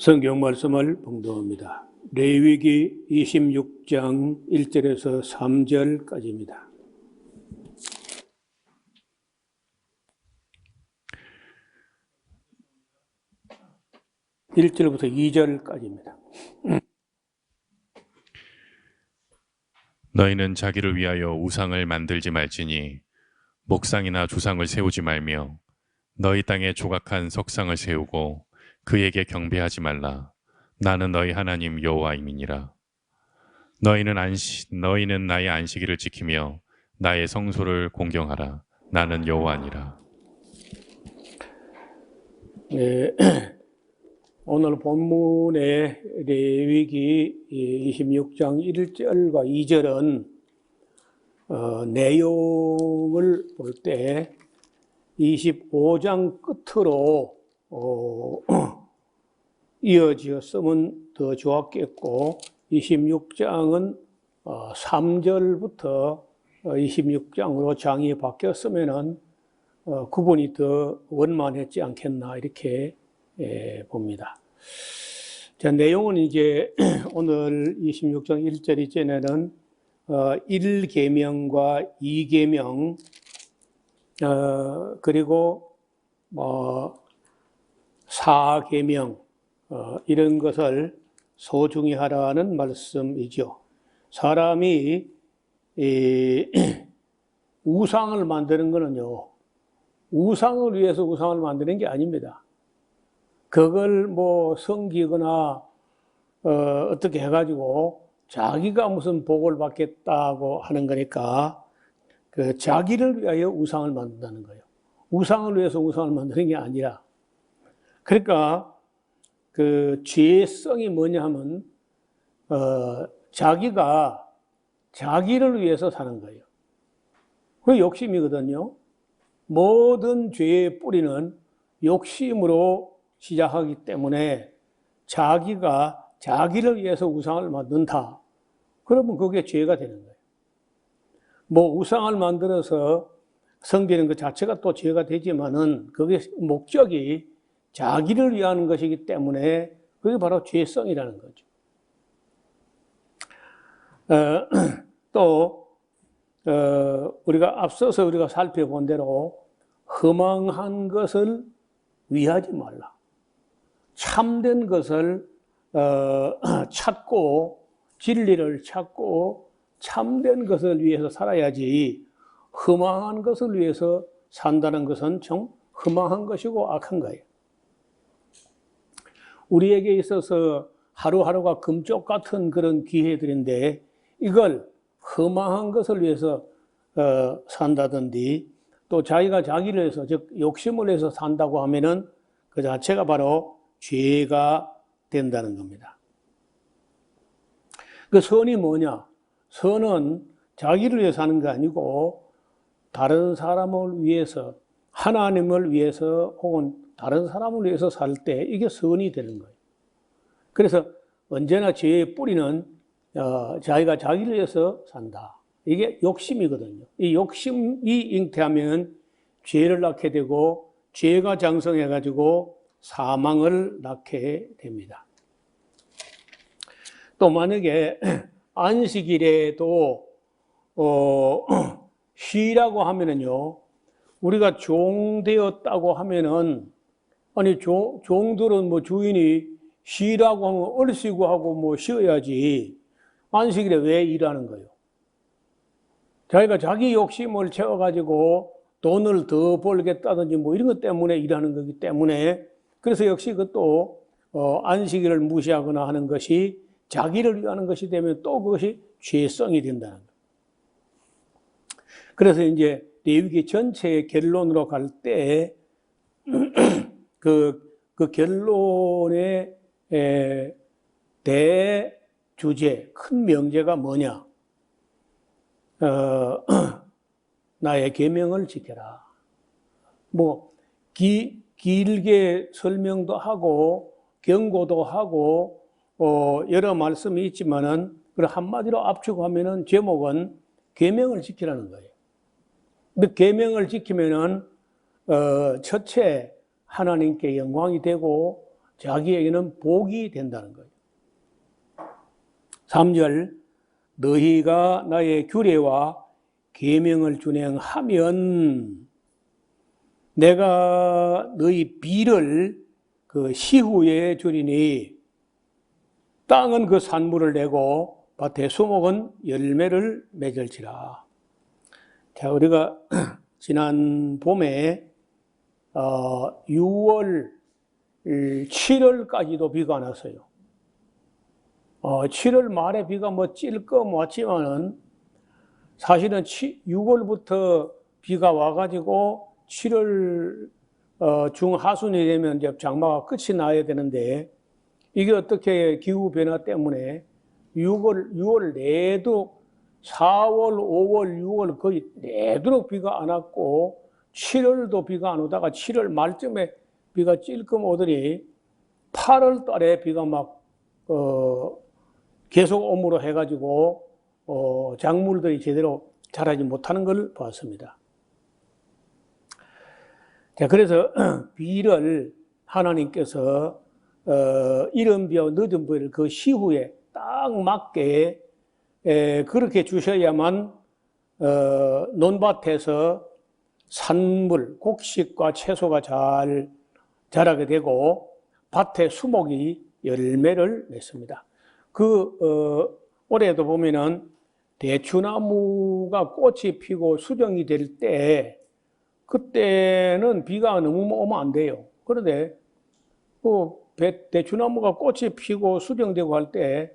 성경 말씀을 봉독합니다. 레위기 26장 1절에서 3절까지입니다. (1절부터) (2절까지입니다) 너희는 자기를 위하여 우상을 만들지 말지니 목상이나 조상을 세우지 말며 너희 땅에 조각한 석상을 세우고 그에게 경배하지 말라. 나는 너희 하나님 여호와임이니라. 너희는 나의 안식일을 지키며 나의 성소를 공경하라. 나는 여호와니라. 네, 오늘 본문의 레위기 26장 1절과 2절은 내용을 볼 때 25장 끝으로 이어지었으면 더 좋았겠고, 26장은 3절부터 26장으로 장이 바뀌었으면 구분이 더 원만했지 않겠나 이렇게 봅니다. 자, 내용은 이제 오늘 26장 1절 이전에는 1계명과 2계명 그리고 4계명 이런 것을 소중히 하라는 말씀이죠. 사람이 우상을 만드는 거는요, 우상을 위해서 우상을 만드는 게 아닙니다. 그걸 뭐 섬기거나 어떻게 해가지고 자기가 무슨 복을 받겠다고 하는 거니까 그 자기를 위하여 우상을 만든다는 거예요. 우상을 위해서 우상을 만드는 게 아니라, 그러니까 그 죄성이 뭐냐 하면 자기가 자기를 위해서 사는 거예요. 그게 욕심이거든요. 모든 죄의 뿌리는 욕심으로 시작하기 때문에 자기가 자기를 위해서 우상을 만든다. 그러면 그게 죄가 되는 거예요. 뭐 우상을 만들어서 섬기는 것 자체가 또 죄가 되지만은 그게 목적이 자기를 위하는 것이기 때문에 그게 바로 죄성이라는 거죠. 또 우리가 앞서서 우리가 살펴본 대로 허망한 것을 위하지 말라. 참된 것을 찾고 진리를 찾고 참된 것을 위해서 살아야지, 허망한 것을 위해서 산다는 것은 좀 허망한 것이고 악한 거예요. 우리에게 있어서 하루하루가 금쪽 같은 그런 기회들인데 이걸 허망한 것을 위해서 산다든지 또 자기가 자기를 위해서, 즉 욕심을 위해서 산다고 하면은 그 자체가 바로 죄가 된다는 겁니다. 그 선이 뭐냐? 선은 자기를 위해서 사는 게 아니고 다른 사람을 위해서, 하나님을 위해서 혹은 다른 사람을 위해서 살 때 이게 선이 되는 거예요. 그래서 언제나 죄의 뿌리는 자기가 자기를 위해서 산다. 이게 욕심이거든요. 이 욕심이 잉태하면 죄를 낳게 되고 죄가 장성해가지고 사망을 낳게 됩니다. 또 만약에 안식일에도 쉬라고 하면은요, 우리가 종되었다고 하면은, 아니 종들은 뭐 주인이 쉬라고 하면 얼씨구 하고 뭐 쉬어야지 안식일에 왜 일하는 거예요? 자기가 자기 욕심을 채워가지고 돈을 더 벌겠다든지 뭐 이런 것 때문에 일하는 거기 때문에, 그래서 역시 그것도 안식일을 무시하거나 하는 것이 자기를 위하는 것이 되면 또 그것이 죄성이 된다는 거예요. 그래서 이제 레위기 전체의 결론으로 갈 때 그 결론의 대주제, 큰 명제가 뭐냐? 나의 계명을 지켜라. 뭐 길게 설명도 하고 경고도 하고 여러 말씀이 있지만은 그 한마디로 압축하면은 제목은 계명을 지키라는 거예요. 근데 계명을 지키면은 첫째 하나님께 영광이 되고 자기에게는 복이 된다는 거예요. 3절 너희가 나의 규례와 계명을 준행하면 내가 너희 비를 그 시후에 주리니 땅은 그 산물을 내고 밭의 수목은 열매를 맺을지라. 자, 우리가 지난 봄에 6월 7월까지도 비가 안 왔어요. 7월 말에 비가 뭐 찔끔 왔지만은 사실은 6월부터 비가 와가지고 7월 중하순이 되면 이제 장마가 끝이 나야 되는데 이게 어떻게 기후변화 때문에 6월 내도 4월, 5월, 6월 거의 내도록 비가 안 왔고 7월도 비가 안 오다가 7월 말쯤에 비가 찔끔 오더니 8월 달에 비가 막 계속 오므로 해가지고 작물들이 제대로 자라지 못하는 걸 봤습니다. 자, 그래서 비를 하나님께서 이른 비와 늦은 비를 그 시후에 딱 맞게 그렇게 주셔야만 논밭에서 산물, 곡식과 채소가 잘 자라게 되고 밭에 수목이 열매를 맺습니다. 올해도 보면은 대추나무가 꽃이 피고 수정이 될 때 그때는 비가 너무 오면 안 돼요. 그런데 대추나무가 꽃이 피고 수정되고 할 때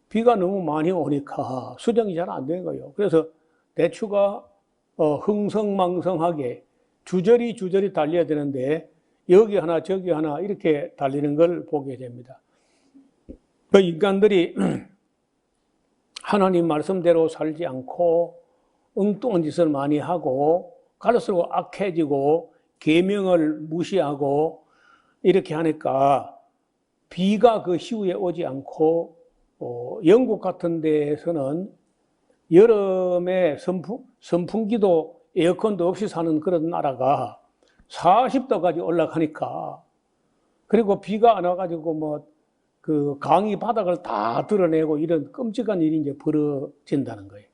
비가 너무 많이 오니까 수정이 잘 안 되는 거예요. 그래서 대추가 흥성망성하게 주저리 달려야 되는데 여기 하나 저기 하나 이렇게 달리는 걸 보게 됩니다. 그 인간들이 하나님 말씀대로 살지 않고 엉뚱한 짓을 많이 하고 갈수록 악해지고 계명을 무시하고 이렇게 하니까 비가 그 시후에 오지 않고 영국 같은 데에서는 여름에 선풍기도 에어컨도 없이 사는 그런 나라가 40도까지 올라가니까 그리고 비가 안 와가지고 그 강이 바닥을 다 드러내고 이런 끔찍한 일이 이제 벌어진다는 거예요.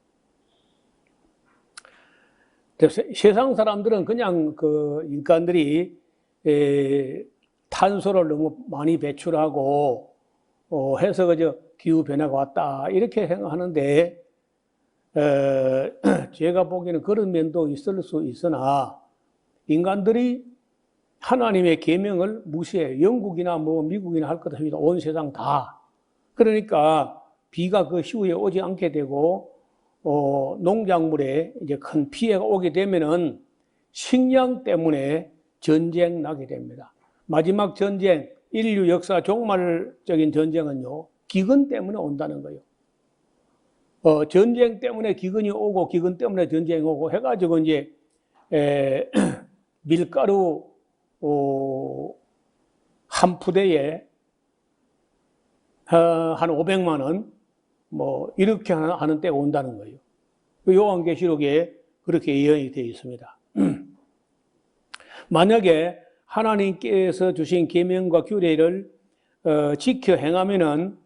세상 사람들은 그냥 그 인간들이 탄소를 너무 많이 배출하고 해서 그저 기후 변화가 왔다 이렇게 생각하는데 제가 보기에는 그런 면도 있을 수 있으나 인간들이 하나님의 계명을 무시해요. 영국이나 미국이나 할 것 없이 온 세상 다. 그러니까 비가 그 시후에 오지 않게 되고 농작물에 이제 큰 피해가 오게 되면은 식량 때문에 전쟁 나게 됩니다. 마지막 전쟁, 인류 역사 종말적인 전쟁은요, 기근 때문에 온다는 거예요. 전쟁 때문에 기근이 오고, 기근 때문에 전쟁이 오고 해가지고 이제 밀가루 한 푸대에 한 500만 원 이렇게 하는 때가 온다는 거예요. 요한계시록에 그렇게 예언이 되어 있습니다. 만약에 하나님께서 주신 계명과 규례를 지켜 행하면은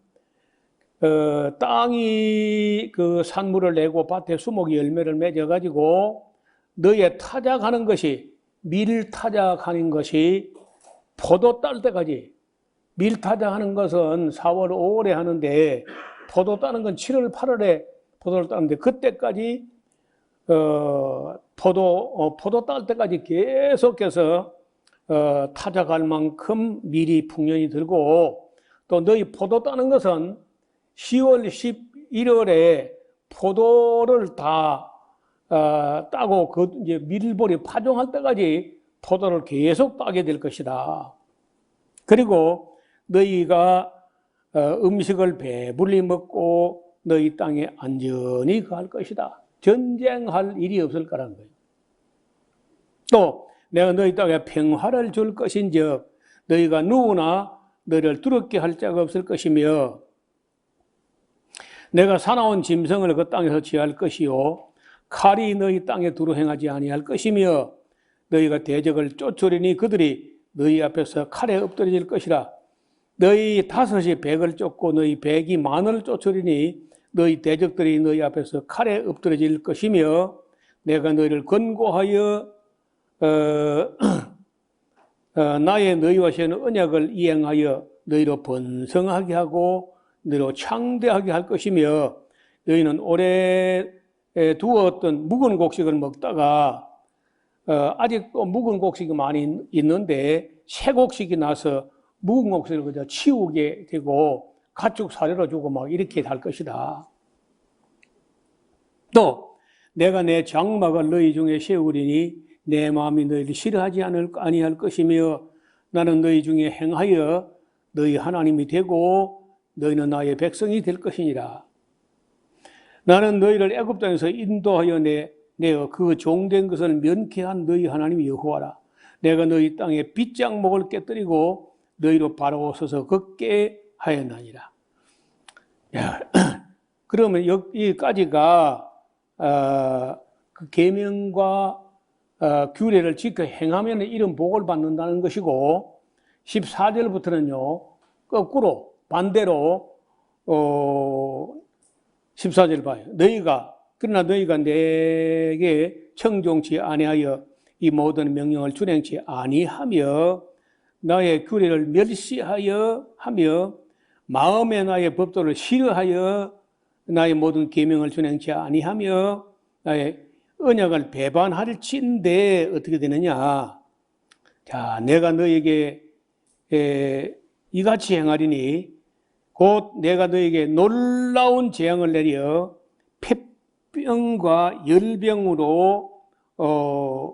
땅이 그 산물을 내고 밭에 수목이 열매를 맺어가지고 너의 타작하는 것이 밀 타작하는 것이 포도 딸 때까지 밀 타작하는 것은 4월, 5월에 하는데 포도 따는 건 7월, 8월에 포도를 따는데 그때까지 포도 딸 때까지 계속해서 타작할 만큼 밀이 풍년이 들고 또 너희 포도 따는 것은 10월, 11월에 포도를 다 따고 그 이제 밀볼이 파종할 때까지 포도를 계속 따게 될 것이다. 그리고 너희가 음식을 배불리 먹고 너희 땅에 안전히 갈 것이다. 전쟁할 일이 없을 거라는 거예요. 또 내가 너희 땅에 평화를 줄 것인즉 너희가 누구나 너희를 두렵게 할 자가 없을 것이며 내가 사나운 짐승을 그 땅에서 취할 것이요 칼이 너희 땅에 두루 행하지 아니할 것이며 너희가 대적을 쫓으리니 그들이 너희 앞에서 칼에 엎드려질 것이라. 너희 다섯이 백을 쫓고 너희 백이 만을 쫓으리니 너희 대적들이 너희 앞에서 칼에 엎드러질 것이며 내가 너희를 권고하여 나의 너희와 세우는 언약을 이행하여 너희로 번성하게 하고 너희로 창대하게 할 것이며 너희는 오래 두었던 묵은 곡식을 먹다가 아직도 묵은 곡식이 많이 있는데 새 곡식이 나서 묵은 곡식을 그저 치우게 되고 가축 사료로 주고 막 이렇게 할 것이다. 또 내가 내 장막을 너희 중에 세우리니 내 마음이 너희를 싫어하지 아니할 것이며 나는 너희 중에 행하여 너희 하나님이 되고 너희는 나의 백성이 될 것이니라. 나는 너희를 애굽 땅에서 인도하여 내어 그 종된 것을 면케한 너희 하나님이 여호와라. 내가 너희 땅에 빗장목을 깨뜨리고 너희로 바로 서서 걷게 하였나니라. 야, 그러면 여기까지가 그 계명과 규례를 지켜 행하면 이런 복을 받는다는 것이고 14절부터는요 거꾸로 반대로 14절 봐요. 그러나 너희가 내게 청종치 아니하여 이 모든 명령을 준행치 아니하며 나의 규례를 멸시하여 하며 마음에 나의 법도를 싫어하여 나의 모든 계명을 준행치 아니하며 나의 언약을 배반할진대 어떻게 되느냐? 자, 내가 너에게 이같이 행하리니 곧 내가 너에게 놀라운 재앙을 내려 폐병과 열병으로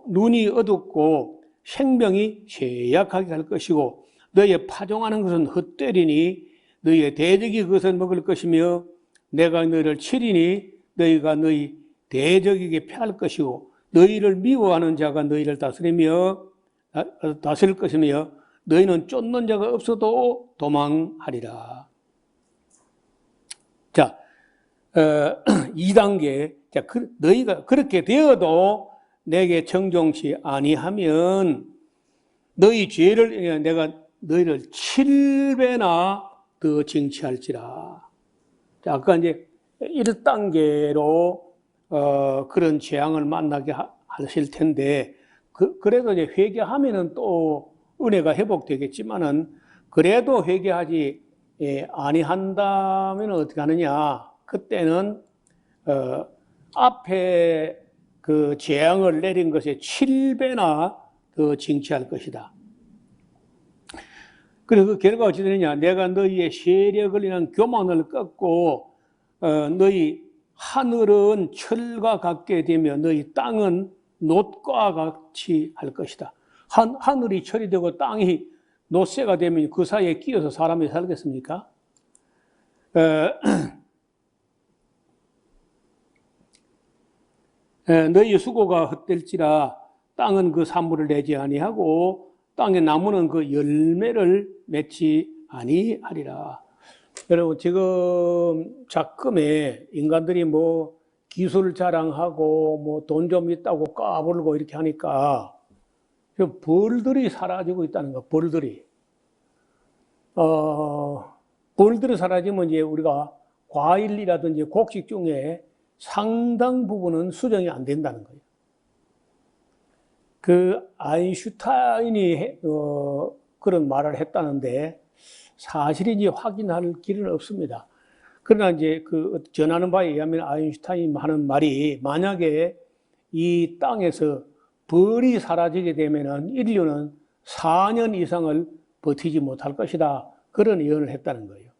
눈이 어둡고 생명이 쇠약하게 할 것이고 너희의 파종하는 것은 헛되리니 너희의 대적이 그것을 먹을 것이며 내가 너희를 치리니 너희가 너희 대적에게 패할 것이고 너희를 미워하는 자가 너희를 다스릴 것이며 너희는 쫓는 자가 없어도 도망하리라. 자, 2단계. 자, 너희가 그렇게 되어도 내게 청종치 아니하면 너희 죄를 내가 너희를 7배나 더 징치할지라. 자, 아까 이제 1단계로 그런 재앙을 만나게 하실 텐데 그래도 이제 회개하면은 또 은혜가 회복되겠지만은 그래도 회개하지 아니한다면 어떻게 하느냐? 그때는 앞에 그 재앙을 내린 것에 7배나 더 징치할 것이다. 그래서 그 결과가 어찌 되느냐? 내가 너희의 세력을 인한 교만을 꺾고 너희 하늘은 철과 같게 되며 너희 땅은 놋과 같이 할 것이다. 하늘이 철이 되고 땅이 놋새가 되면 그 사이에 끼어서 사람이 살겠습니까? 너희 수고가 헛될지라 땅은 그 산물을 내지 아니하고 땅의 나무는 그 열매를 맺지 아니하리라. 여러분 지금 작금에 인간들이 뭐 기술 자랑하고 뭐 돈 좀 있다고 까불고 이렇게 하니까 벌들이 사라지고 있다는 거. 벌들이 사라지면 이제 우리가 과일이라든지 곡식 중에 상당 부분은 수정이 안 된다는 거예요. 그 아인슈타인이 그런 말을 했다는데 사실인지 확인할 길은 없습니다. 그러나 이제 그 전하는 바에 의하면 아인슈타인이 하는 말이 만약에 이 땅에서 벌이 사라지게 되면은 인류는 4년 이상을 버티지 못할 것이다. 그런 예언을 했다는 거예요.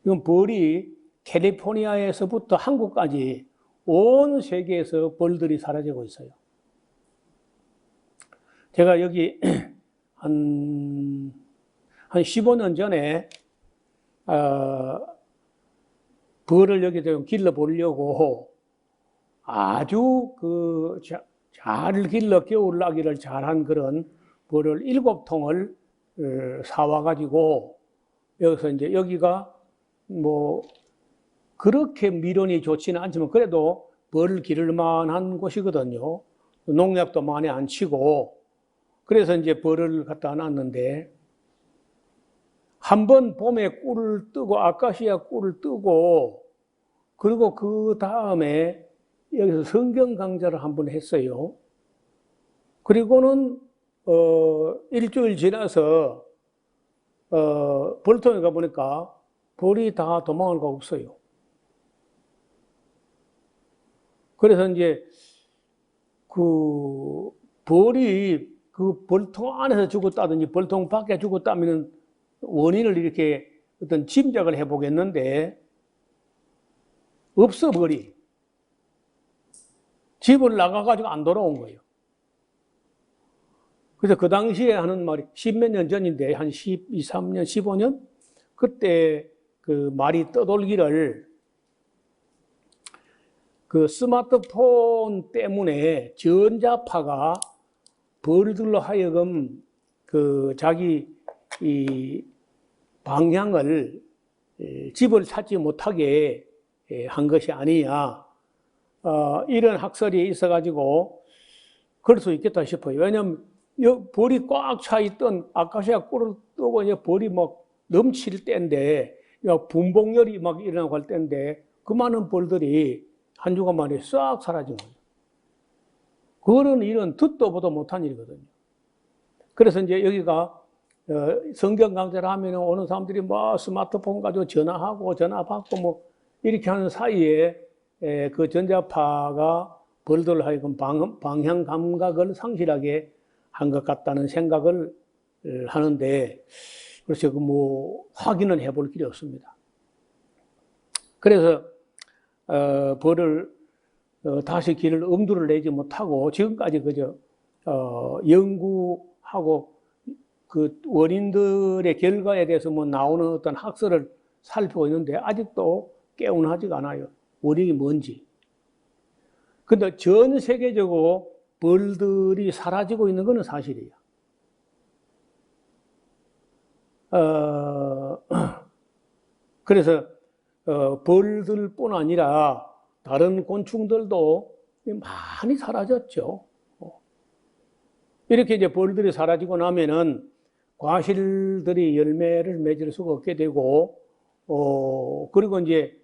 이건 벌이 캘리포니아에서부터 한국까지 온 세계에서 벌들이 사라지고 있어요. 제가 여기 한 15년 전에 벌을 여기다 좀 길러보려고 아주 잘 길러 겨울나기를 잘한 그런 벌을 7통을 사와가지고 여기서 이제 여기가 뭐 그렇게 미련이 좋지는 않지만 그래도 벌을 기를 만한 곳이거든요. 농약도 많이 안 치고 그래서 이제 벌을 갖다 놨는데 한 번 봄에 꿀을 뜨고 아카시아 꿀을 뜨고 그리고 그 다음에 여기서 성경 강좌를 한 번 했어요. 그리고는 일주일 지나서 벌통에 가보니까 벌이 다 도망을 가고 없어요. 그래서 이제 그 벌이 그 벌통 안에서 죽었다든지 벌통 밖에 죽었다면 원인을 이렇게 어떤 짐작을 해보겠는데 없어 벌이. 집을 나가가지고 안 돌아온 거예요. 그래서 그 당시에 하는 말이 10몇 년 전인데 한 12, 3년, 15년? 그때 그 말이 떠돌기를 그 스마트폰 때문에 전자파가 벌들로 하여금 그 자기 이 방향을 집을 찾지 못하게 한 것이 아니냐. 이런 학설이 있어가지고 그럴 수 있겠다 싶어요. 왜냐하면 벌이 꽉 차 있던 아카시아 꿀을 뜨고 이제 벌이 막 넘칠 때인데 분봉열이 막 일어나고 할 때인데 그 많은 벌들이 한 주간 만에 싹 사라진 거예요. 그거는 이런 듣도 보도 못한 일이거든요. 그래서 이제 여기가 성경 강좌를 하면 오는 사람들이 뭐 스마트폰 가지고 전화하고 전화 받고 뭐 이렇게 하는 사이에 그 전자파가 벌들 하여금 방향 감각을 상실하게 한 것 같다는 생각을 하는데 그래서 그 뭐 확인은 해볼 길이 없습니다. 그래서 벌을 다시 길을 엄두를 내지 못하고 지금까지 그저 연구하고 그 원인들의 결과에 대해서 뭐 나오는 어떤 학설을 살피고 있는데 아직도 깨운하지가 않아요. 원인이 뭔지. 근데 전 세계적으로 벌들이 사라지고 있는 것은 사실이에요. 그래서 벌들뿐 아니라 다른 곤충들도 많이 사라졌죠. 이렇게 이제 벌들이 사라지고 나면은 과실들이 열매를 맺을 수가 없게 되고, 그리고 이제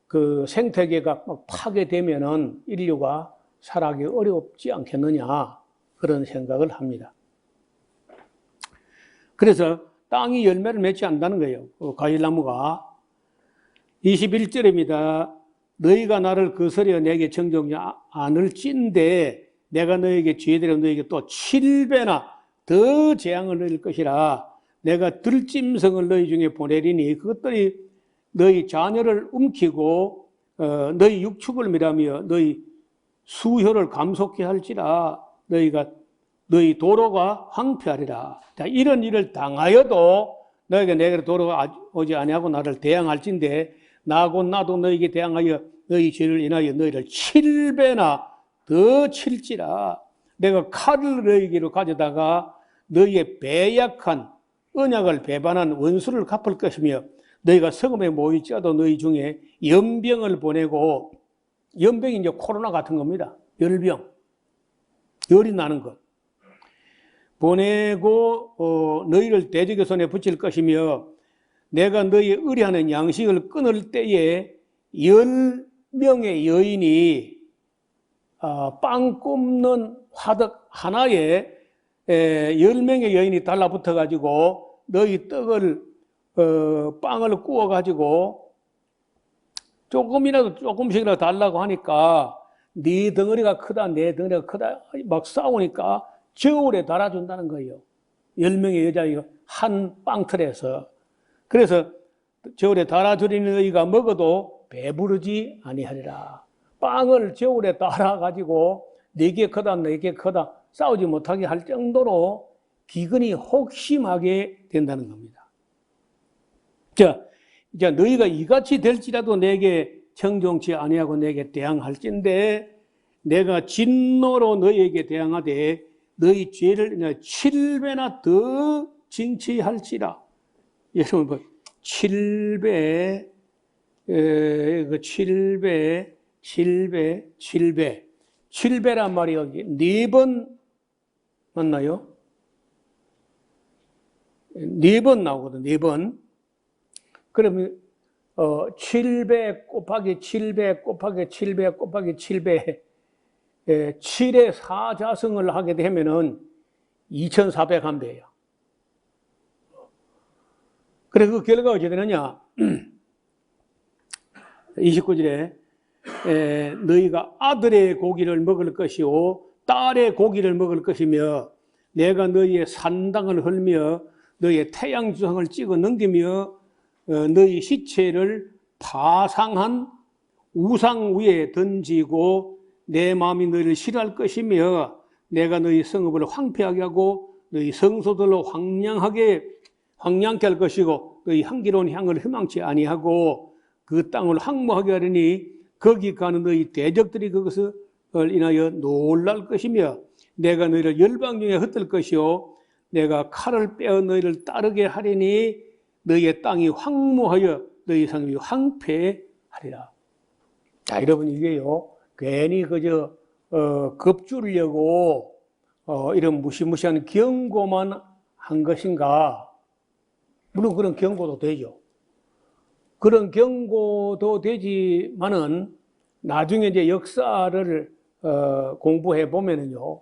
그 생태계가 막 파괴되면은 인류가 살아가기 어렵지 않겠느냐, 그런 생각을 합니다. 그래서 땅이 열매를 맺지 않는다는 거예요. 그 과일나무가. 21절입니다. 너희가 나를 거스려 내게 정정하지 않을진데 내가 너에게 죄되려 너에게 또 7배나 더 재앙을 넣을 것이라. 내가 들짐승을 너희 중에 보내리니 그것들이 너희 자녀를 움키고 너희 육축을 멸하며 너희 수효를 감속케 할지라. 너희 도로가 황폐하리라. 자, 이런 일을 당하여도 너희가 내게로 돌아오지 아니하고 나를 대항할진데 나고 나도 너희에게 대항하여 너희 죄를 인하여 너희를 7배나 더 칠지라. 내가 칼을 너희에게로 가져다가 너희의 배약한 언약을 배반한 원수를 갚을 것이며 너희가 성읍에 모이지라도 너희 중에 연병을 보내고, 연병이 이제 코로나 같은 겁니다. 열병, 열이 나는 것 보내고 너희를 대적의 손에 붙일 것이며 내가 너희의 의뢰하는 양식을 끊을 때에 10명의 여인이 빵 굽는 화덕 하나에 10명의 여인이 달라붙어 가지고 너희 떡을 빵을 구워 가지고 조금씩이라도 달라고 하니까 네 덩어리가 크다 내 덩어리가 크다 막 싸우니까 저울에 달아준다는 거예요. 10명의 여자가 한 빵틀에서. 그래서 저울에 달아주리는 너희가 먹어도 배부르지 아니하리라. 빵을 저울에 달아가지고 4개 크다 4개 크다 싸우지 못하게 할 정도로 기근이 혹심하게 된다는 겁니다. 자, 이제 너희가 이같이 될지라도 내게 청종치 아니하고 내게 대항할진데 내가 진노로 너희에게 대항하되 너희 죄를 7배나 더 징치할지라. 여러분, 7배, 7배란 말이 여기 4번 맞나요? 4번 나오거든, 4번. 그러면 700 곱하기 700 곱하기 700 곱하기 700 7의 4자승을 하게 되면은 2400 한 배예요. 그래 그 결과가 어떻게 되느냐? 29절에 너희가 아들의 고기를 먹을 것이요 딸의 고기를 먹을 것이며 내가 너희의 산당을 헐며 너희의 태양주상을 찍어 넘기며 너희 시체를 파상한 우상 위에 던지고 내 마음이 너희를 싫어할 것이며 내가 너희 성읍을 황폐하게 하고 너희 성소들로 황량케 할 것이고 너희 향기로운 향을 희망치 아니하고 그 땅을 황무하게 하리니 거기 가는 너희 대적들이 그것을 인하여 놀랄 것이며 내가 너희를 열방 중에 흩을 것이요 내가 칼을 빼어 너희를 따르게 하리니 너희의 땅이 황무하여 너희 성읍이 황폐하리라. 자, 여러분 이게요 괜히 그저 겁주려고 이런 무시무시한 경고만 한 것인가? 물론 그런 경고도 되죠. 그런 경고도 되지만은 나중에 이제 역사를 공부해 보면은요,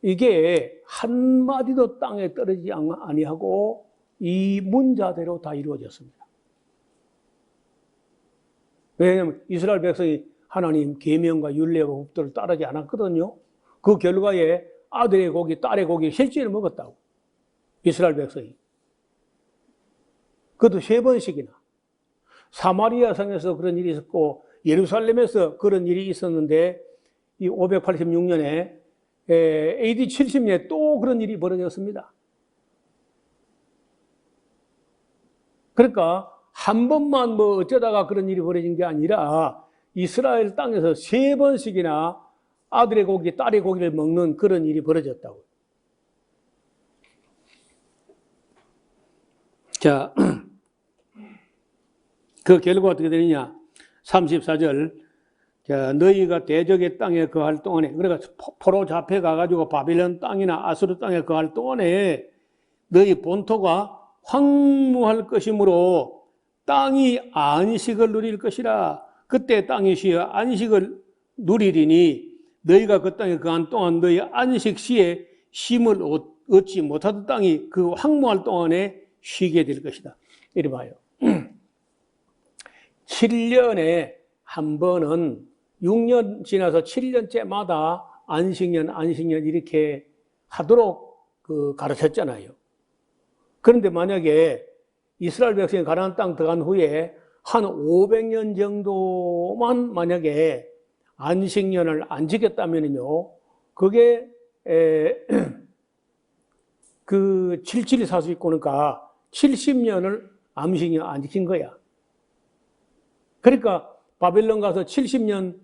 이게 한마디도 땅에 떨어지지 아니하고 이 문자대로 다 이루어졌습니다. 왜냐하면 이스라엘 백성이 하나님 계명과 율례와 법도를 따르지 않았거든요. 그 결과에 아들의 고기, 딸의 고기 실제로 먹었다고. 이스라엘 백성이. 그것도 3번씩이나. 사마리아 성에서 그런 일이 있었고 예루살렘에서 그런 일이 있었는데 이 586년에 AD 70년에 또 그런 일이 벌어졌습니다. 그러니까 한 번만 뭐 어쩌다가 그런 일이 벌어진 게 아니라 이스라엘 땅에서 3번씩이나 아들의 고기, 딸의 고기를 먹는 그런 일이 벌어졌다고. 자, 그 결과가 어떻게 되느냐? 34절. 자, 너희가 대적의 땅에 거할 동안에, 그러니까 포로 잡혀가가지고 바빌론 땅이나 아수르 땅에 거할 동안에 너희 본토가 황무할 것이므로 땅이 안식을 누릴 것이라. 그때 땅이 쉬어 안식을 누리리니 너희가 그 땅에 거한 동안 너희 안식 시에 쉼을 얻지 못하던 땅이 그 황무할 동안에 쉬게 될 것이다. 이리 봐요. 7년에 한 번은 6년 지나서 7년째마다 안식년 이렇게 하도록 가르쳤잖아요. 그런데 만약에 이스라엘 백성이 가나안 땅 들어간 후에 한 500년 정도만 만약에 안식년을 안 지켰다면요, 그게 그 7742 그러니까 70년을 안식년 안 지킨 거야. 그러니까 바빌론 가서 70년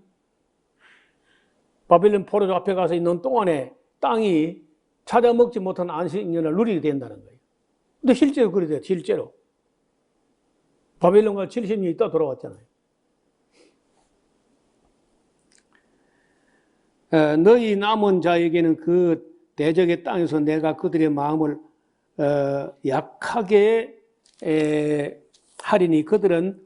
바빌론 포로 앞에 가서 있는 동안에 땅이 찾아먹지 못한 안식년을 누리게 된다는 거예요. 근데 실제로 그래 돼요. 실제로. 바빌론 가서 70년 있다 돌아왔잖아요. 너희 남은 자에게는 그 대적의 땅에서 내가 그들의 마음을 약하게 하리니 그들은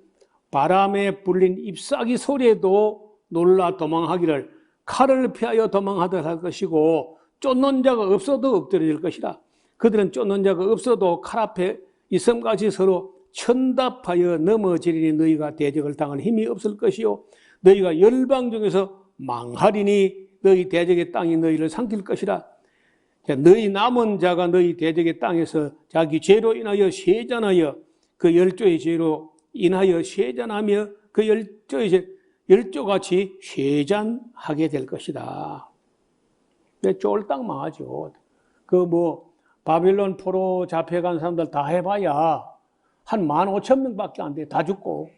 바람에 불린 잎사귀 소리에도 놀라 도망하기를 칼을 피하여 도망하듯 할 것이고 쫓는 자가 없어도 엎드려질 것이라. 그들은 쫓는 자가 없어도 칼 앞에 이섬같이 서로 천답하여 넘어지리니 너희가 대적을 당할 힘이 없을 것이요 너희가 열방 중에서 망하리니 너희 대적의 땅이 너희를 삼킬 것이라. 너희 남은 자가 너희 대적의 땅에서 자기 죄로 인하여 세잔하여 그 열조의 죄로 인하여 세잔하며 그 열조같이 세잔하게 될 것이다. 쫄딱 망하죠. 바빌론 포로 잡혀간 사람들 다 해봐야 한 15,000명밖에 안 돼. 다 죽고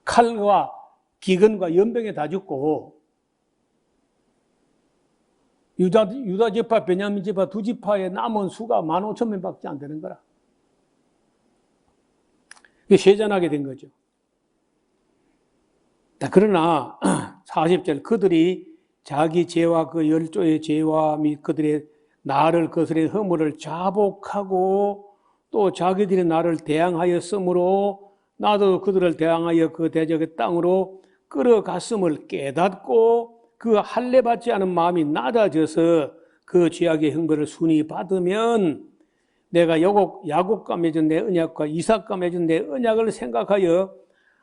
칼과 기근과 연병에 다 죽고 유다 지파, 베냐민 지파 두 지파에 남은 수가 15,000명밖에 안 되는 거라. 세잔하게 된 거죠. 그러나 40절 그들이 자기 죄와 그 열조의 죄와 및 그들의 나를 거스린 허물을 자복하고 또 자기들이 나를 대항하였으므로 나도 그들을 대항하여 그 대적의 땅으로 끌어갔음을 깨닫고 그 할례 받지 않은 마음이 낮아져서 그 죄악의 형벌을 순히 받으면 내가 야곱과 맺은 내 언약과 이삭과 맺은 내 언약을 생각하여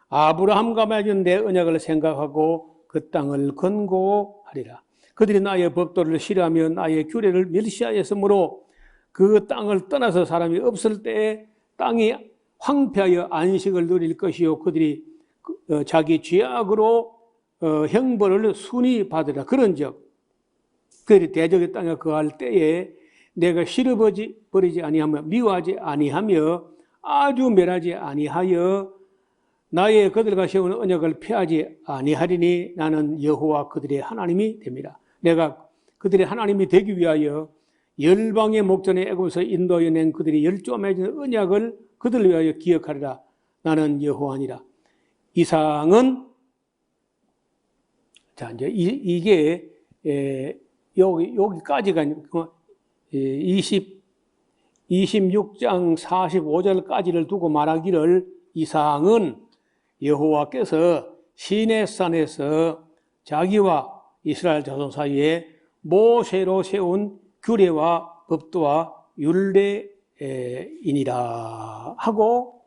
아브라함과 맺은 내 언약을 생각하고 그 땅을 건고하리라. 그들이 나의 법도를 싫어하며 나의 규례를 멸시하였으므로 그 땅을 떠나서 사람이 없을 때에 땅이 황폐하여 안식을 누릴 것이요 그들이 자기 죄악으로 형벌을 순히 받으라. 그런즉 그들이 대적의 땅에 거할 때에 내가 싫어버리지 아니하며 미워하지 아니하며 아주 멸하지 아니하여 나의 그들과 세우는 언약을 폐하지 아니하리니 나는 여호와 그들의 하나님이 됩니다. 내가 그들의 하나님이 되기 위하여 열방의 목전에 애굽에서 인도하여 낸 그들이 열조와 맺은 언약을 그들을 위하여 기억하리라. 나는 여호와니라. 이상은 자 이제 이게 여기까지가 26장 45절까지를 두고 말하기를 이상은 여호와께서 시내산에서 자기와 이스라엘 자손 사이에 모세로 세운 규례와 법도와 율례이니라 하고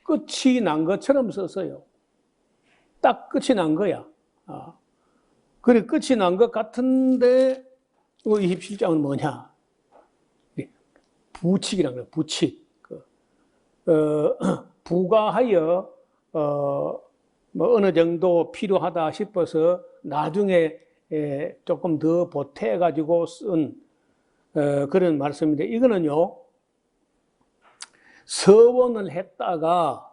끝이 난 것처럼 썼어요. 딱 끝이 난 거야. 그래 끝이 난 것 같은데 27장은 뭐냐? 부칙이라는 거예요. 부칙. 부가하여 뭐 어느 정도 필요하다 싶어서 나중에 조금 더 보태가지고 쓴 그런 말씀인데 이거는요 서원을 했다가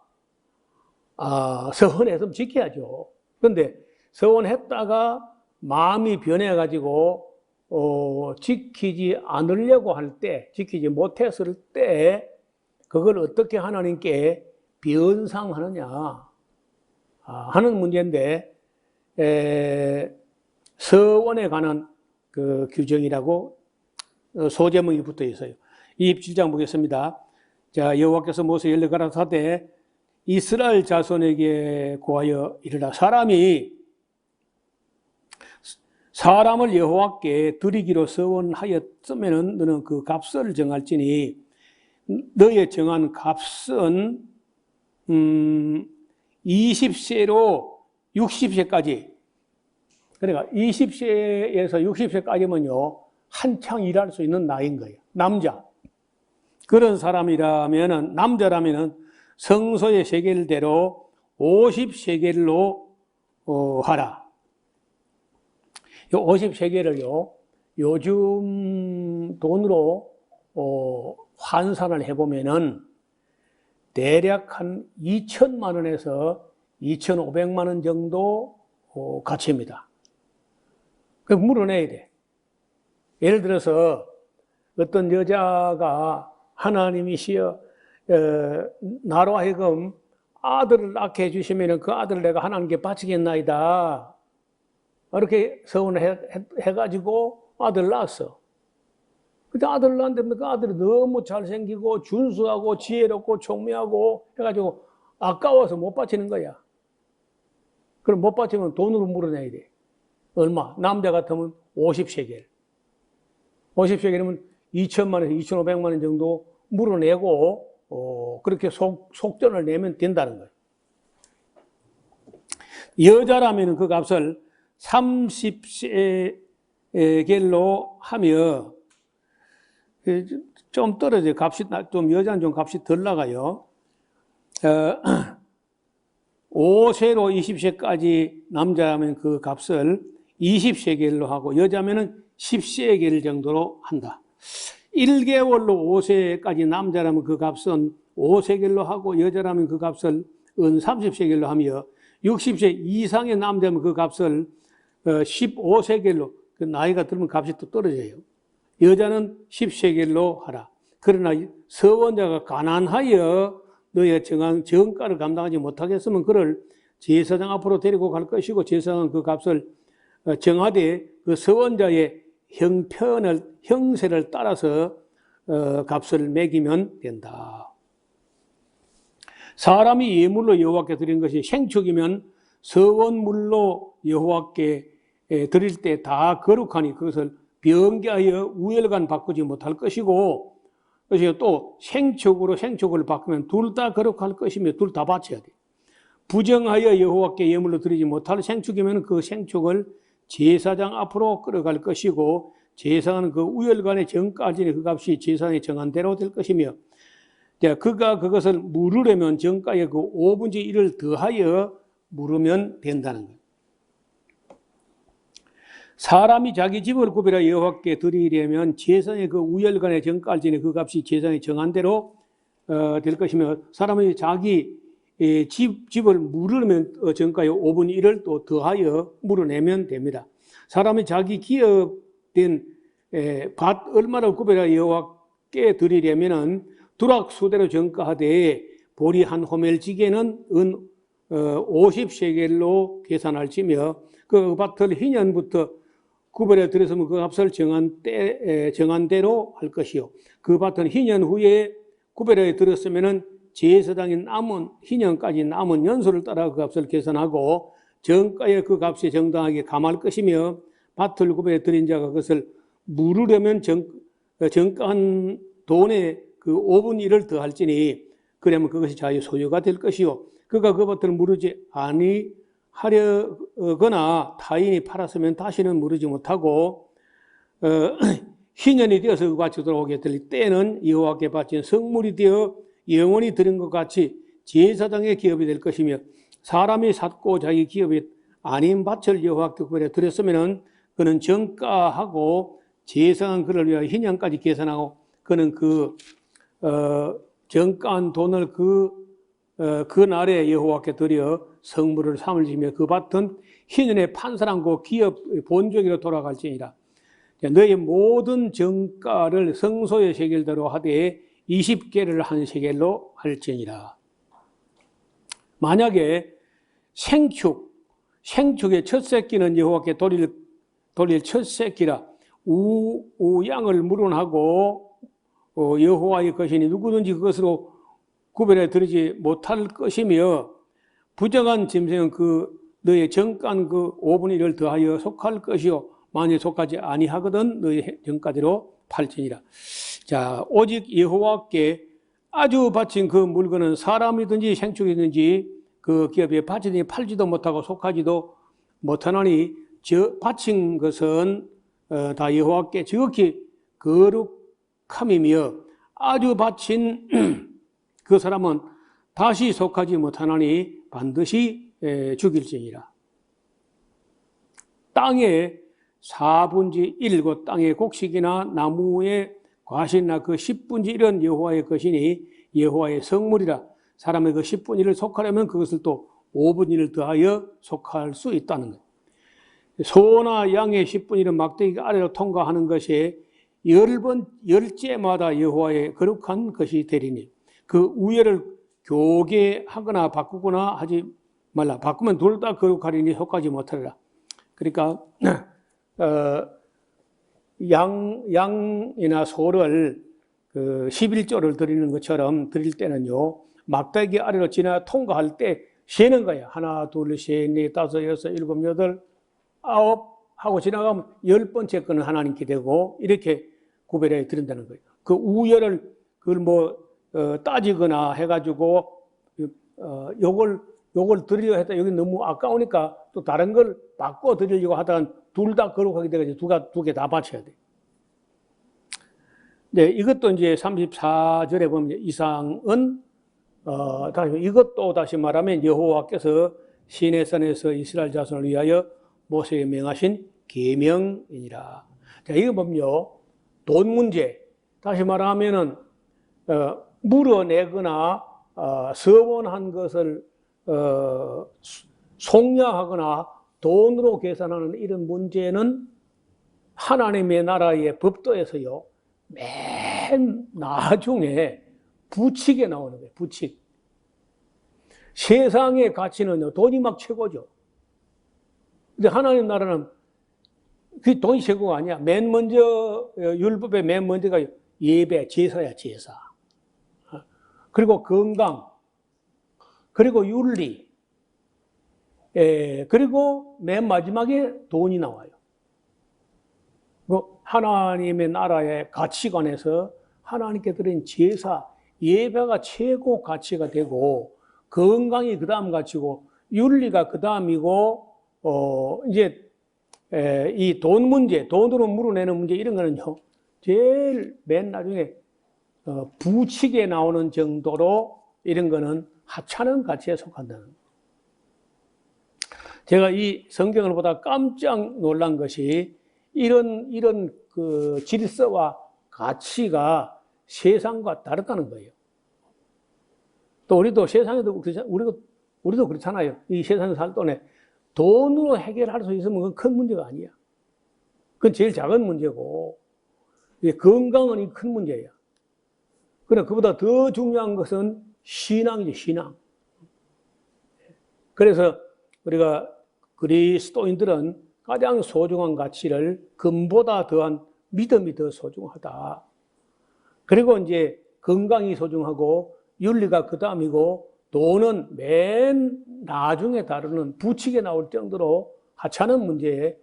서원했으면 지켜야죠. 그런데 서원했다가 마음이 변해가지고 지키지 않으려고 할 때, 지키지 못했을 때 그걸 어떻게 하나님께 변상하느냐 하는 문제인데 서원에 관한 그 규정이라고 소제목이 붙어 있어요. 27장 보겠습니다. 자, 여호와께서 모세에게 일러 가라사대 이스라엘 자손에게 고하여 이르라. 사람을 여호와께 드리기로 서원하였으면 너는 그 값을 정할지니 너의 정한 값은 20세로 60세까지. 그러니까 20세에서 60세까지면요 한창 일할 수 있는 나이인 거예요. 남자. 그런 사람이라면은 남자라면은 성소의 세겔대로 50세겔로 하라. 요 50세겔을요 요즘 돈으로 환산을 해보면은 대략 한 2천만 원에서 2,500만 원 정도 가치입니다. 그걸 물어내야 돼. 예를 들어서 어떤 여자가 하나님이시여 나로 하여금 아들을 낳게 해주시면 그 아들을 내가 하나님께 바치겠나이다. 이렇게 서원을 해가지고 아들을 낳았어. 근데 아들을 낳았는데 그 아들이 너무 잘생기고 준수하고 지혜롭고 총명하고 해가지고 아까워서 못 바치는 거야. 그럼 못 바치면 돈으로 물어내야 돼. 얼마? 남자 같으면 50세겔. 50세겔이면 2천만 원에서 2,500만 원 정도 물어내고 그렇게 속전을 내면 된다는 거예요. 여자라면 그 값을 30세겔로 하며 좀 떨어져요. 값이 좀 여자는 좀 값이 덜 나가요. 5세로 20세까지 남자라면 그 값을 20세겔로 하고 여자면은 10세겔 정도로 한다. 1개월로 5세까지 남자라면 그 값은 5세겔로 하고 여자라면 그 값을 30세겔로 하며 60세 이상의 남자면 그 값을 15세겔로 그 나이가 들면 값이 또 떨어져요. 여자는 10세겔로 하라. 그러나 서원자가 가난하여 너의 정한 정가를 감당하지 못하겠으면 그를 제사장 앞으로 데리고 갈 것이고 제사장은 그 값을 정하되 그 서원자의 형세를 따라서 값을 매기면 된다. 사람이 예물로 여호와께 드린 것이 생축이면 서원물로 여호와께 드릴 때 다 거룩하니 그것을 변개하여 우열간 바꾸지 못할 것이고, 그래서 또 생축을 바꾸면 둘 다 거룩할 것이며 둘 다 바쳐야 돼. 부정하여 여호와께 예물로 드리지 못할 생축이면 그 생축을 제사장 앞으로 끌어갈 것이고, 제사장은 그 우열간의 정가지니 그 값이 제사장이 정한 대로 될 것이며, 그가 그것을 물으려면 정가의 그 5분의 1을 더하여 물으면 된다는 거예요. 사람이 자기 집을 구별하여 여호와께 드리려면 제사장의 그 우열간의 정가지니 그 값이 제사장이 정한 대로 될 것이며, 사람이 자기 집을 물으려면 정가의 5분의 1을 또 더하여 물어내면 됩니다. 사람이 자기 기업된 밭 얼마를 구별하여 여호와께 드리려면은 두락수대로 정가하되 보리 한 호멜지게는 은 50세겔로 계산할지며, 그 밭을 희년부터 구별해 드렸으면 그 값을 정한 대로 할 것이요. 그 밭은 희년 후에 구별해 드렸으면은 제사장이 남은 희년까지 남은 연소를 따라 그 값을 계산하고 정가에 그 값이 정당하게 감할 것이며, 밭을 구별해 드린 자가 그것을 물으려면 정가한 돈의 그 5분의 1을 더할지니 그러면 그것이 자기 소유가 될 것이요. 그가 그 밭을 물으지 아니하려거나 타인이 팔았으면 다시는 물으지 못하고 희년이 되어서 그 밭이 돌아오게 될 때는 여호와께 바친 성물이 되어 영원히 드린 것 같이 제사장의 기업이 될 것이며, 사람이 샀고 자기 기업이 아닌 밭을 여호와께 구별해 드렸으면 그는 정가하고 제사장은 그를 위하여 희년까지 계산하고 그는 그 정가한 돈을 그 날에 여호와께 드려 성물을 삼을 지며 그 밭은 희년에 판사람고 기업 본적으로 돌아갈지니라. 너희 모든 정가를 성소의 세겔대로 하되 20개를 한 세겔로 할지니라. 만약에 생축의 첫 새끼는 여호와께 돌릴 첫 새끼라. 우양을 물은하고 여호와의 것이니 누구든지 그것으로 구별해 드리지 못할 것이며, 부정한 짐승은 그 너의 정가한 그 5분의 1을 더하여 속할 것이요, 만일 속하지 아니하거든 너의 정가대로 팔지니라. 자, 오직 여호와께 아주 바친 그 물건은 사람이든지 생축이든지 그 기업에 바치든지 팔지도 못하고 속하지도 못하나니 바친 것은 다 여호와께 지극히 거룩함이며, 아주 바친 그 사람은 다시 속하지 못하나니 반드시 죽일지니라. 땅의 4분의 1, 곧 땅의 곡식이나 나무의 과실이나 그 10분의 1은 여호와의 것이니 여호와의 성물이라. 사람의 그 10분의 1을 속하려면 그것을 또 5분의 1을 더하여 속할 수 있다는 것. 소나 양의 10분의 1은 막대기 아래로 통과하는 것이 10번마다 여호와의 거룩한 것이 되리니 그 우열을 교개하거나 바꾸거나 하지 말라. 바꾸면 둘 다 거룩하리니 속하지 못하리라. 그러니까 양이나 소를 그 11조를 드리는 것처럼 드릴 때는요, 막대기 아래로 지나 통과할 때 세는 거예요. 하나, 둘, 셋, 넷, 다섯, 여섯, 일곱, 여덟, 아홉 하고 지나가면 10번째 거는 하나님께 되고 이렇게 구별해 드린다는 거예요. 그 우열을 그걸 따지거나 해가지고 요걸 드리려고 했다. 여기 너무 아까우니까 또 다른 걸 바꿔 드리려고 하다가 둘 다 거룩하게 돼가지고 두 개 다 바쳐야 돼. 네, 이것도 이제 34절에 보면 이상은 이것도 다시 말하면 여호와께서 시내산에서 이스라엘 자손을 위하여 모세에게 명하신 계명이니라. 자, 이거 보면요, 돈 문제. 다시 말하면은 물어내거나 서원한 것을 속량하거나 돈으로 계산하는 이런 문제는 하나님의 나라의 법도에서요, 맨 나중에 부칙에 나오는 거예요. 부칙. 세상의 가치는요, 돈이 막 최고죠. 근데 하나님 나라는 그 돈이 최고가 아니야. 맨 먼저 율법의 맨 먼저가 예배, 제사야, 제사. 그리고 건강. 그리고 윤리, 그리고 맨 마지막에 돈이 나와요. 하나님의 나라의 가치관에서 하나님께 드린 제사, 예배가 최고 가치가 되고, 건강이 그 다음 가치고, 윤리가 그 다음이고, 이제, 이 돈 문제, 돈으로 물어내는 문제, 이런 거는요, 제일 맨 나중에, 부칙에 나오는 정도로 이런 거는 하찮은 가치에 속한다는 거예요. 제가 이 성경을 보다 깜짝 놀란 것이 이런 그 질서와 가치가 세상과 다르다는 거예요. 또 우리도 세상에도 우리도 그렇잖아요. 이 세상에 살 동안에 돈으로 해결할 수 있으면 그건 큰 문제가 아니야. 그건 제일 작은 문제고, 건강은 큰 문제야. 그러나 그보다 더 중요한 것은 신앙이지, 신앙. 그래서 우리가 그리스도인들은 가장 소중한 가치를 금보다 더한 믿음이 더 소중하다. 그리고 이제 건강이 소중하고 윤리가 그 다음이고 돈은 맨 나중에 다루는 부칙에 나올 정도로 하찮은 문제에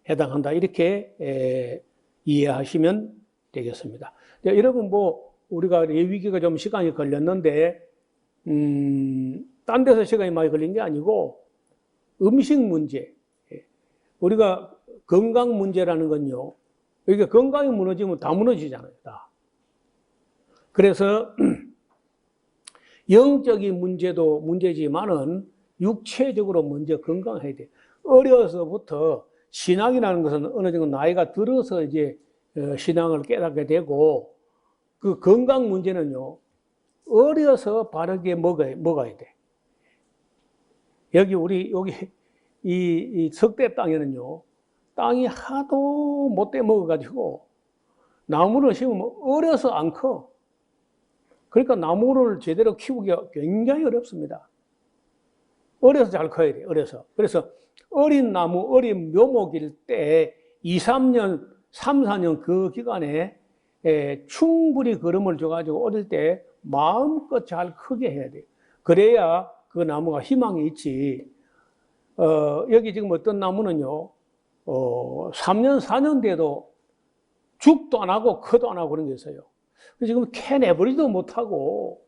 해당한다. 이렇게 이해하시면 되겠습니다. 여러분 우리가 레위기가 좀 시간이 걸렸는데 딴 데서 시간이 많이 걸린 게 아니고 음식 문제. 우리가 건강 문제라는 건요. 이게 건강이 무너지면 다 무너지잖아요. 다. 그래서 영적인 문제도 문제지만은 육체적으로 먼저 건강해야 돼. 어려서부터 신앙이라는 것은 어느 정도 나이가 들어서 이제 신앙을 깨닫게 되고 그 건강 문제는요. 어려서 바르게 먹어야 돼. 여기 이 석대 땅에는요. 땅이 하도 못돼 먹어가지고 나무를 심으면 어려서 안 커. 그러니까 나무를 제대로 키우기가 굉장히 어렵습니다. 어려서 잘 커야 돼, 어려서. 그래서 어린 나무, 어린 묘목일 때 2, 3년, 3, 4년 그 기간에 충분히 거름을 줘가지고 어릴 때 마음껏 잘 크게 해야 돼요. 그래야 그 나무가 희망이 있지. 여기 지금 어떤 나무는요, 3년, 4년 돼도 죽도 안 하고 커도 안 하고 그런 게 있어요. 지금 캐내버리도 못하고,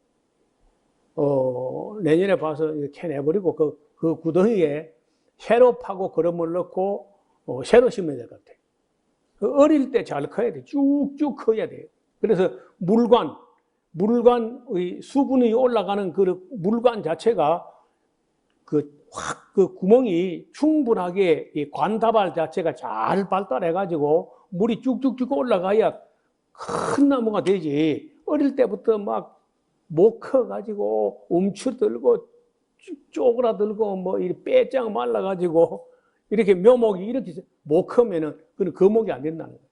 내년에 봐서 캐내버리고 그 구덩이에 새로 파고 거름을 넣고, 새로 심어야 될 것 같아요. 어릴 때 잘 커야 돼. 쭉쭉 커야 돼요. 그래서 물관의 수분이 올라가는 그 물관 자체가 그 구멍이 충분하게 이 관다발 자체가 잘 발달해가지고 물이 쭉쭉쭉 올라가야 큰 나무가 되지. 어릴 때부터 막 못 커가지고 움츠들고 쪼그라들고 뭐 이렇게 빼짱 말라가지고 이렇게 묘목이 이렇게 못 크면은 그건 거목이 안 된다는 거예요.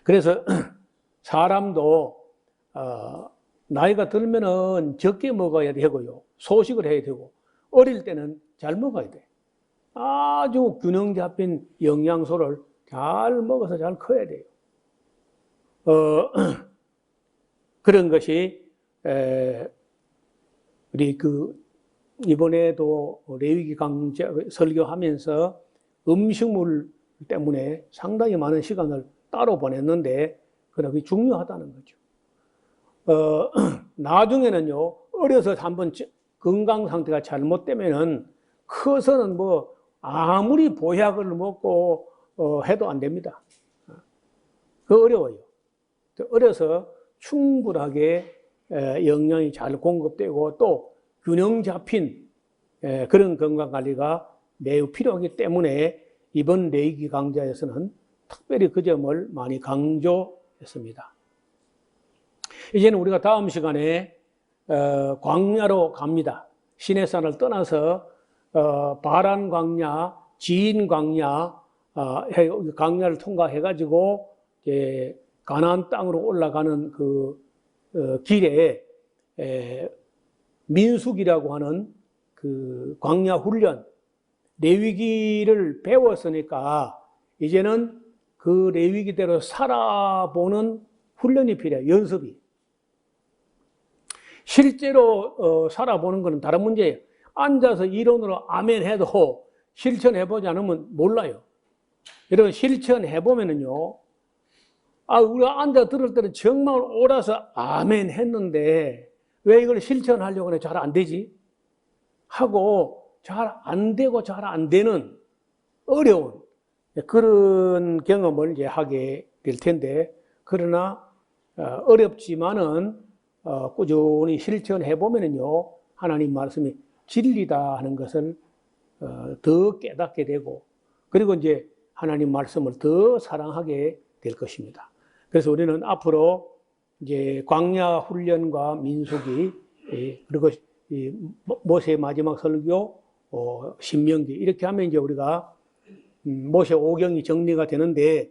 그래서 사람도 나이가 들면은 적게 먹어야 되고요. 소식을 해야 되고 어릴 때는 잘 먹어야 돼. 아주 균형 잡힌 영양소를 잘 먹어서 잘 커야 돼요. 그런 것이 우리 이번에도 레위기 강좌 설교하면서 음식물 때문에 상당히 많은 시간을 따로 보냈는데 그게 중요하다는 거죠. 나중에는요, 어려서 한번 건강 상태가 잘못되면은 커서는 아무리 보약을 먹고 해도 안 됩니다. 어려워요. 어려서 충분하게 영양이 잘 공급되고 또 균형 잡힌 그런 건강관리가 매우 필요하기 때문에 이번 레위기 강좌에서는 특별히 그 점을 많이 강조했습니다. 이제는 우리가 다음 시간에 광야로 갑니다. 시내산을 떠나서 바란 광야, 지인 광야, 광야를 통과해가지고 가나안 땅으로 올라가는 그 길에 민수기라고 하는 그 광야 훈련, 레위기를 배웠으니까 이제는 그 레위기대로 살아보는 훈련이 필요해요. 연습이. 실제로 살아보는 것은 다른 문제예요. 앉아서 이론으로 아멘 해도 실천해보지 않으면 몰라요. 여러분 실천해보면은요, 우리가 앉아 들을 때는 정말 옳아서 아멘 했는데 왜 이걸 실천하려고 해? 잘 안 되지? 하고 잘 안 되고 잘 안 되는 어려운 그런 경험을 이제 하게 될 텐데, 그러나 어렵지만은 꾸준히 실천해 보면은요, 하나님 말씀이 진리다 하는 것을 더 깨닫게 되고, 그리고 이제 하나님 말씀을 더 사랑하게 될 것입니다. 그래서 우리는 앞으로 이제 광야 훈련과 민수기, 그리고 이 모세의 마지막 설교, 신명기, 이렇게 하면 이제 우리가 모세 오경이 정리가 되는데,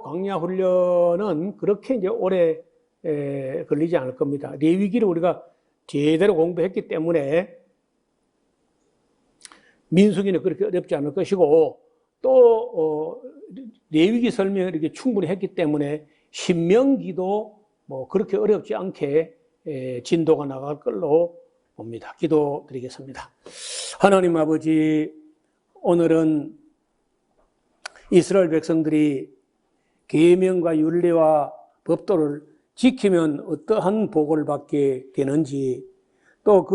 광야 훈련은 그렇게 이제 오래 걸리지 않을 겁니다. 레위기를 우리가 제대로 공부했기 때문에 민수기는 그렇게 어렵지 않을 것이고, 또 레위기 설명을 이렇게 충분히 했기 때문에 신명기도 그렇게 어렵지 않게 진도가 나갈 걸로 봅니다. 기도드리겠습니다. 하나님 아버지, 오늘은 이스라엘 백성들이 계명과 율례와 법도를 지키면 어떠한 복을 받게 되는지, 또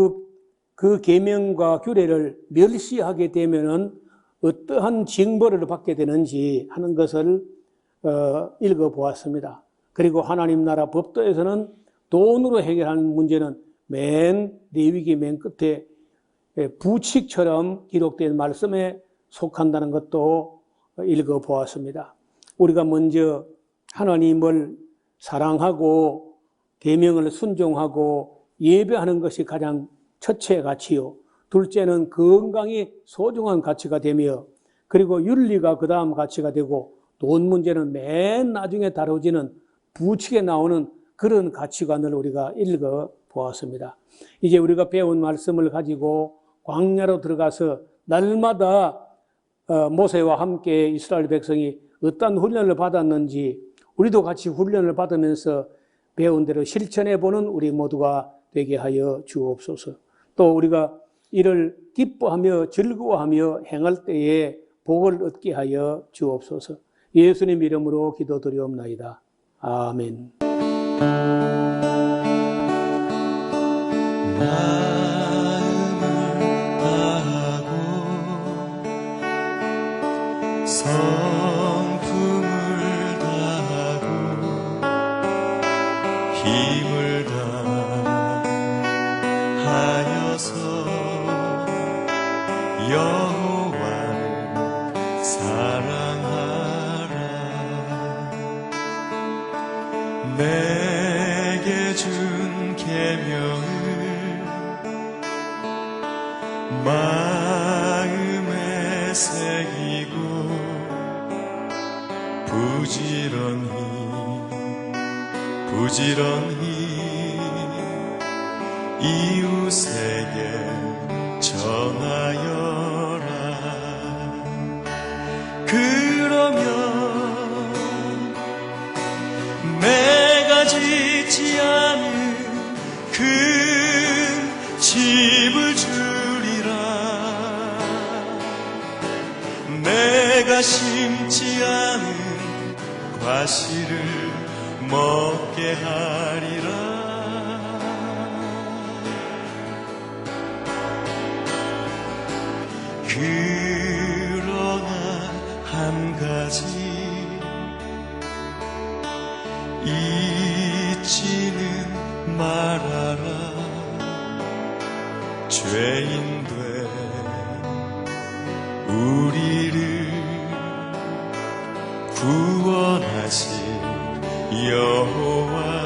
그 계명과 규례를 멸시하게 되면은 어떠한 징벌을 받게 되는지 하는 것을 읽어보았습니다. 그리고 하나님 나라 법도에서는 돈으로 해결하는 문제는 레위기 맨 끝에 부칙처럼 기록된 말씀에 속한다는 것도 읽어보았습니다. 우리가 먼저 하나님을 사랑하고 계명을 순종하고 예배하는 것이 가장 첫째 가치요, 둘째는 건강이 소중한 가치가 되며, 그리고 윤리가 그 다음 가치가 되고, 돈 문제는 맨 나중에 다뤄지는 부칙에 나오는 그런 가치관을 우리가 읽어보았습니다. 이제 우리가 배운 말씀을 가지고 광야로 들어가서 날마다 모세와 함께 이스라엘 백성이 어떤 훈련을 받았는지 우리도 같이 훈련을 받으면서 배운 대로 실천해보는 우리 모두가 되게 하여 주옵소서. 또 우리가 이를 기뻐하며 즐거워하며 행할 때에 복을 얻게 하여 주옵소서. 예수님 이름으로 기도드리옵나이다. 아멘. 성품을 다하고 힘을 다하여서 여호와를 사랑하라. 내게 준 계명을 마음에 새기고 부지런히 이웃에게 전하여라. 그러면 내가 짓지 않은 큰 집을 주리라. 내가 심지 않은 과실을 먹게 하리라. 그러나 한 가지 잊지는 말아라. 죄인 된 우리를 구원하신 여호와